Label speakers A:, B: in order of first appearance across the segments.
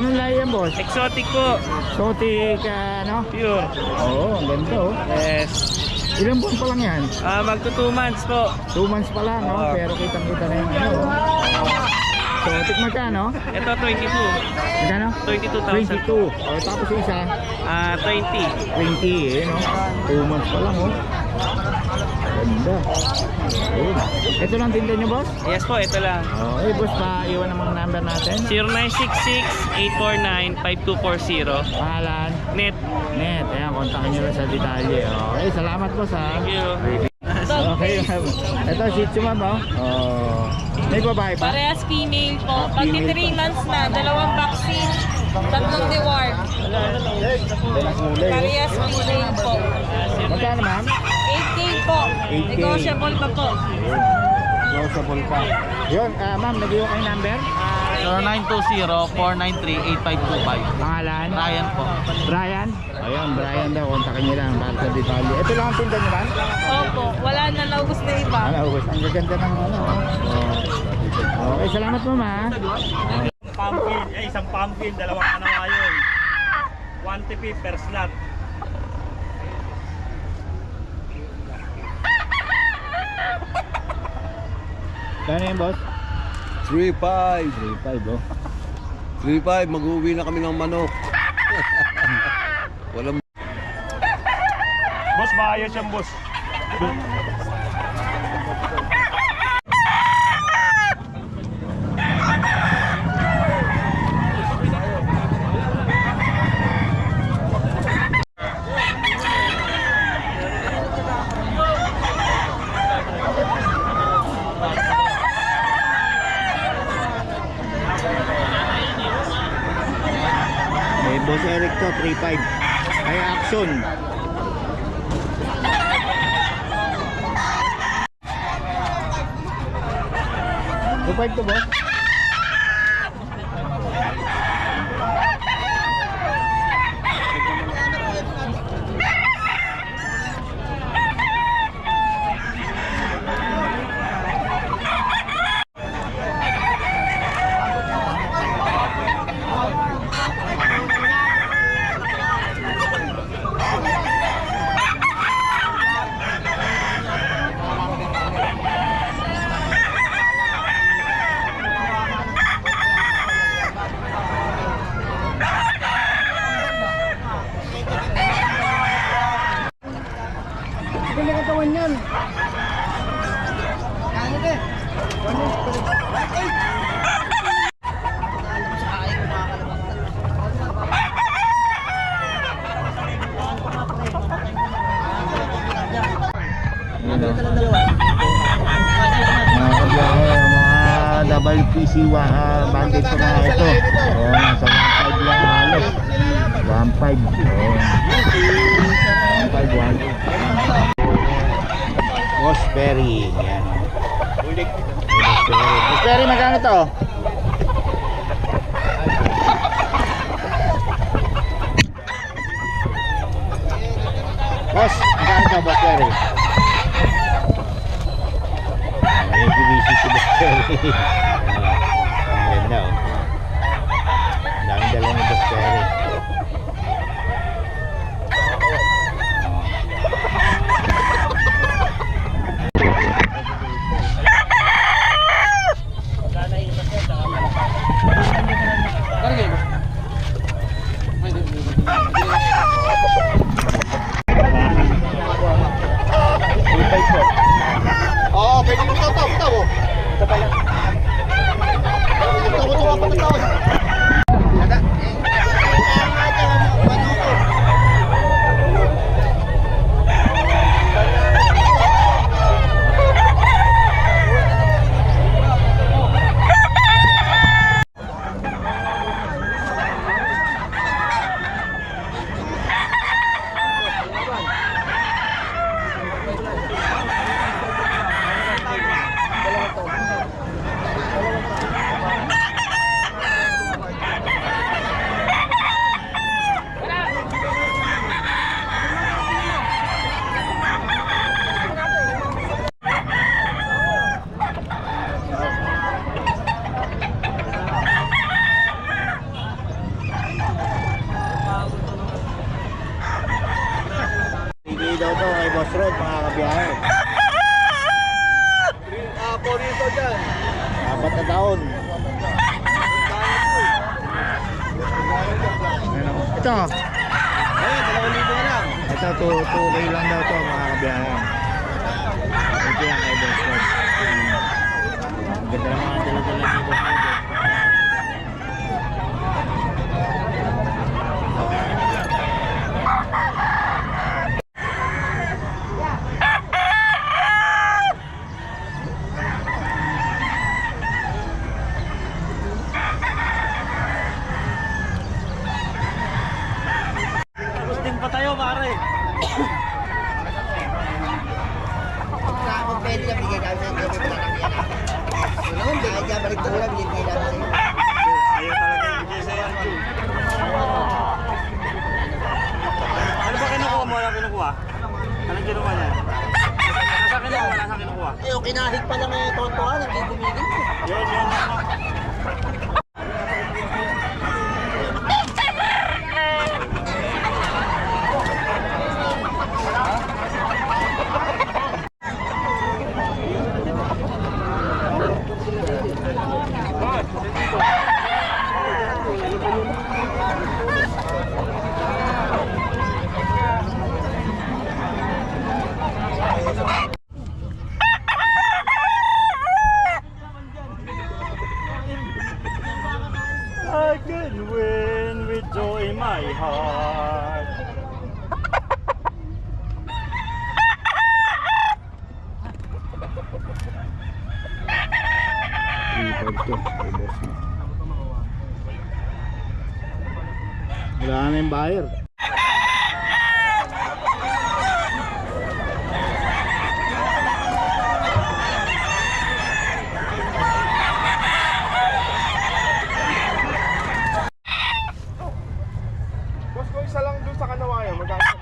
A: Anong lahi yan, boss?
B: Exotic po.
A: Exotic, ano?
B: Pure.
A: Oo, ang ganda oh.
B: Yes.
A: Ilang buwan pa lang yan?
B: Magto 2 months po.
A: 2 months pa lang, no?
B: Oo.
A: Pero kitang-kita na yung ano. Exotic magkano?
B: Ito 22.
A: Magkano?
B: 22,000.
A: 22. Oh, tapos yung isa,
B: 20.
A: 20 eh, no? 2 months pa lang, oh. Ganda. Ayun. Ito lang tinda nyo, boss?
B: Yes po, ito lang.
A: Oh, boss, pa-iwan ang mga number natin.
B: 0966-849-5240.
A: Pangalan?
B: Net.
A: Net. Ayan, kontakin nyo lang sa detalye. Okay, salamat, boss, ha?
B: Thank you.
A: Okay, ma'am. Ito, Shih Tzu, ma'am, oh. Oh. May babae pa?
C: Parehas female po. Pag
A: Female
C: 3 months na, 2 vaccine, 3 deworm.
A: Dalang kulay, oh.
C: Parehas female po.
A: Magkano, ma'am?
C: 8K po.
A: 8K.
C: Negotiable pa po.
A: Closable pa. Yun, ma'am, nag-iwan kayo number?
D: 0920-493-8525.
A: Pangalan?
D: Ryan po.
A: Brian? Ayun, Brian daw. Kontakin nyo lang para sa detalye. Ito lang ang tinda nyo, ma'am?
C: Opo. Wala na naubos na iba.
A: Ano, ang gaganda ng ano. Oh. Okay, salamat, ma'am, ha?
B: Pumpkin, isang pumpkin, dalawang ano ngayon. 1 TP per slot.
A: Kano yun, boss?
E: 3-5.
A: 3.5, oh.
E: 3-5, mag-uwi na kami ng manok. Walang
B: Boss, maayos yan, boss.
A: May boss Eric to, 3.5. Ay, action. Two to, boss. Mga WPC bandit ko na ito. Oh, nasa 1.5 lang halos. 1.5. Oh. 1.5. Bossberry. Yan. Bossberry, magkano to? Boss, magkano to, Bossberry? May busy si Bossberry. Ganda, oh. Daming dala ni Bossberry. Oo, pwede mo ito. Ito pa lang. Boss Rod, mga kabiyahe.
E: Apo rito dyan.
A: 4 na taon. Ito.
E: Ayun, 2,000 lang.
A: Ito, 2K lang daw to, mga kabiyahe. Ito yan kay Boss Rod. Ang ganda ng mga dala-dala ni Boss Rod.
B: Tapos din pa tayo, pare. Ayaw talaga yung bigay sa'yo. Ano ba kinukuha mo? Anong kinukuha? Anong kinukuha niya? Nasa kinukuha? Nasa kinukuha?
D: Eh, kinahig pa lang eh, tontoan, nagigumigil ko.
B: Yun. I can win with joy in my heart.
A: Wala na yung buyer.
F: Boss ko isa lang dun sa Kanawayan, magkano sa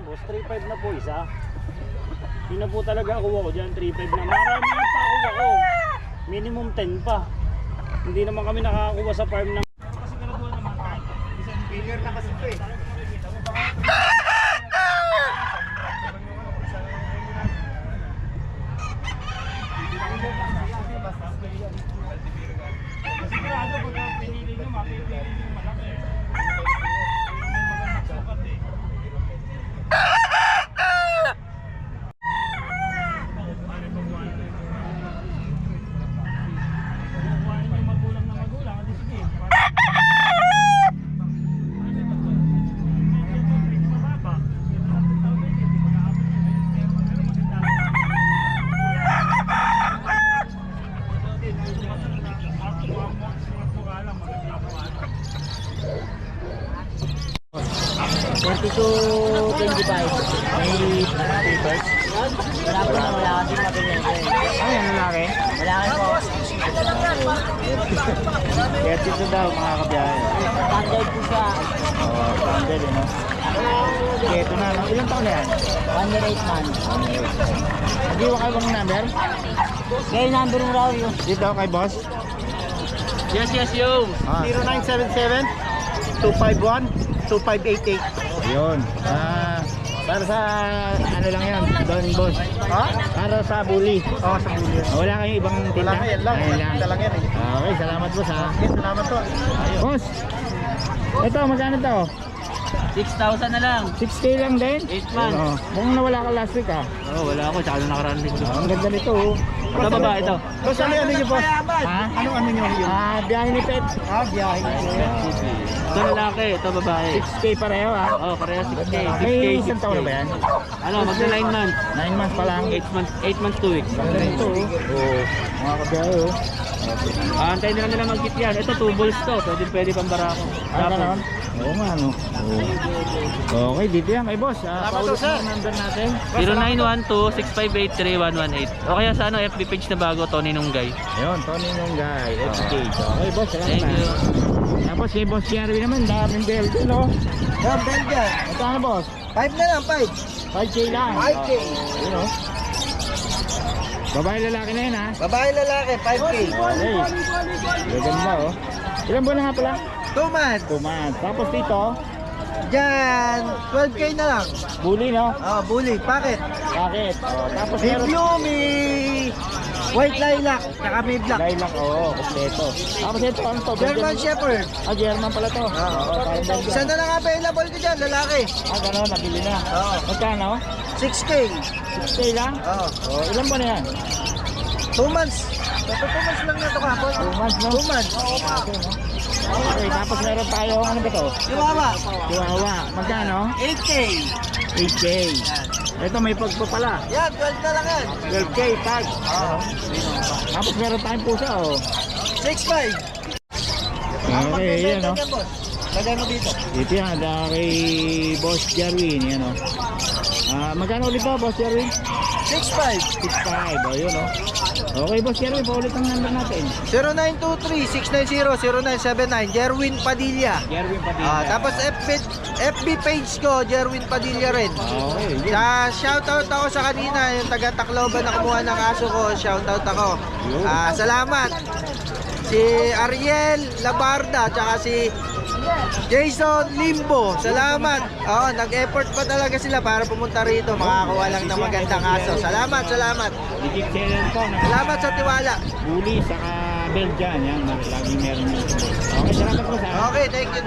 B: Boss, 3.5 na po isa. Yun na po talaga kuha ko dyan, 3.5 na. Marami na pa kuha ko. Minimum 10 pa. Hindi naman kami nakakakuha sa farm ng...
F: Failure na kasi ito eh.
B: Sigurado pag pinili nyo, mapipili nyo malaki.
A: May papers.
D: Wala po na, wala kasi mabibenta eh.
A: Ay, ano lalaki?
D: Wala kasi po.
A: Kaya dito daw, mga kabiyahe.
D: Standard po siya.
A: Oh, standard, no? Okay, ito na, no? Ilang taon na yan?
D: 108 man.
A: Nag-iwa kayo bang number?
D: Kaya yung number mo raw yun.
A: Dito kay boss?
D: Yes, yo.
A: Ah,
F: 0977-251-2588.
A: yun. Para sa, ano lang yan, Don Boss.
F: Ha?
A: Para sa bully.
F: Oo, sa Bulyo.
A: Wala kayong ibang tinda?
F: Wala na, yan lang.
A: Ayun
F: Ito lang yan eh.
A: Okay, salamat boss ha.
F: Okay, salamat to.
A: Boss, ito, magkano to?
D: 6,000 na lang.
A: 6K lang din?
D: 8 months.
A: Oo. Mukhang nawala ka last week ha.
D: Wala ako, tsaka na nakaraan din ko.
A: Ang ganda nito oh.
D: Ito baba, ito.
F: Boss, ano yan niyo, boss?
A: Ha?
F: Anong ano niyo yun?
A: Biyahe ni Pet.
F: Biyahe niyo.
D: Ito lalaki, ito babae.
A: 6K pareho ha.
D: Oh, pareha 6K.
A: May isang taon na ba yan?
D: Ano, magna 9 months.
A: 9 months pa lang.
D: 8 months, 2 weeks.
A: Ganda nito oh. Oo. Mga kabiyahe oh.
D: Antay nila nila mag-kit yan. Ito, 2 balls to. Pwede pang barako.
A: Ano naman? Oo nga no. Oo. Okay, dito yan kay boss. Paulit mo ang number natin.
D: 0912-6583-118. O kaya sa ano, FB page na bago, Tony Nunggay.
A: Ayun, Tony Nunggay. Okay, boss. Salamat
D: Thank you.
A: Tapos kay Boss Jerry naman, daming belt no?
F: Dumbbell dyan.
A: Ito ano boss?
F: 5 na lang, 5.
A: 5K lang.
F: 5K.
A: Yun o. Babae lalaki na yun ha.
F: Babae lalaki, 5K.
A: Okay. Gaganda oh. Ilan buwan na nga pala?
F: 2 months.
A: 2 months. Tapos dito,
F: Diyan, 12K na lang.
A: bully, no?
F: Oh, bully, packet.
A: Bakit? Oh, tapos
F: May
A: meron
F: blue, may white lilac, saka may black.
A: lilac, oo, kompleto. Tapos ito, ano to?
F: German Shepherd.
A: Ah, German pala to. Oo, parang Belgian.
F: Isa na lang available ko dyan, lalaki.
A: Ah, gano'n, nabili na.
F: Oo.
A: Magkano?
F: 6K.
A: 6K lang?
F: Oo.
A: Oh, ilan ba na yan?
F: 2 months. 2 months lang na ito kapon.
A: 2 months, no?
F: 2 months.
A: Okay, no? Okay, tapos meron tayo, ano ba to?
F: Chihuahua.
A: Chihuahua. Magkano?
F: 8K.
A: 8K. Ito may pagpo pala.
F: Yan, 12 na lang yan.
A: 12K tag. Tapos meron tayong pusa, oh.
F: 6.5.
A: Okay, yan, no?
F: Lagay mo dito.
A: Dito yan, kay Boss Jerwin, yan, no? Ah, magkano ulit ba, Boss Jerwin?
F: 6.5.
A: 6.5, oh, yun, no? Okay, Boss Jerwin, paulit ang number natin.
F: 0923-690-0979. Jerwin Padilla.
A: Jerwin Padilla.
F: Tapos FB page ko, Jerwin Padilla rin.
A: Okay, yun.
F: Shoutout ako sa kanina, yung taga Tacloban na kumuha ng aso ko, shoutout ako.
A: Yun.
F: Salamat. Si Ariel Labarda, tsaka si Jason Limbo, salamat. Oo, nag-effort pa talaga sila para pumunta rito, makakuha lang ng magandang aso. Salamat, salamat.
A: Legit seller to, na
F: Salamat sa tiwala.
A: bully, saka Belgian, yan, lagi meron yun. Okay, salamat po sa
F: Okay, thank you.